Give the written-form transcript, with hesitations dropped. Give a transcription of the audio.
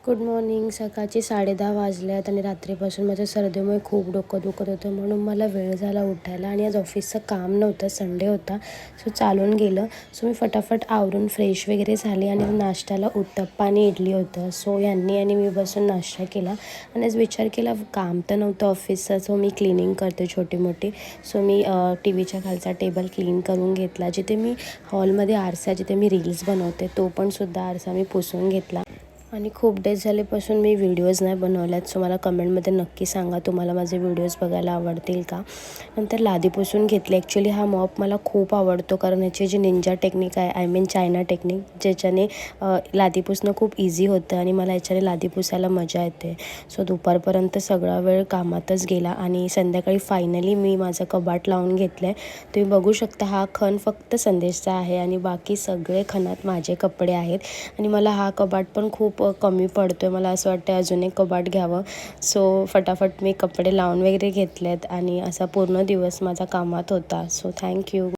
Good morning. सकाळचे 10:30 वाजल्यात आणि रात्रीपासून माझ्या सर्दीमुळे खूप डोकं दुखत होतं, म्हणून मला वेळ झाला उठायला. आणि आज ऑफिसचं काम नव्हतं, संडे होता, सो चालून गेलं. सो मी फटाफट आवरून फ्रेश वगैरे झाले आणि नाश्त्याला उत्तप्पा आणि इडली होतं. सो यांनी आणि मी बसून नाश्ता केला आणि आज विचार केला काम तर नव्हतं ऑफिसचं, सो मी क्लिनिंग करते छोटी मोठी. सो मी टी व्हीच्या खालचा टेबल क्लीन करून घेतला. जिथे मी हॉलमध्ये आरसा, जिथे मी रील्स बनवते, तो पण सुद्धा आरसा मी पुसून घेतला. आणि खूप डेज झाल्यापासून मी व्हिडिओज नाही बनवल्यात, सो मला कमेंटमध्ये नक्की सांगा तुम्हाला माझे व्हिडिओज बघायला आवडतील का. नंतर लादी पुसून घेतली. ॲक्च्युली हा मॉप मला खूप आवडतो, कारण याची जी निंजा टेक्निक आहे, आय मीन चायना टेक्निक, ज्याच्याने लादी पुसणं खूप इझी होतं आणि मला याच्याने लादी पुसायला मजा येते. सो दुपारपर्यंत सगळा वेळ कामातच गेला आणि संध्याकाळी फायनली मी माझं कपाट लावून घेतलं आहे. तुम्ही बघू शकता, हा खण फक्त संदेशचा आहे आणि बाकी सगळे खणात माझे कपडे आहेत. आणि मला हा कपाट पण खूप कमी पडतो आहे, मला असं वाटतं अजून एक कपाट घ्यावं. सो फटाफट मी कपडे लावून वगैरे घेतलेत आणि असा पूर्ण दिवस माझा कामात होता. So thank you.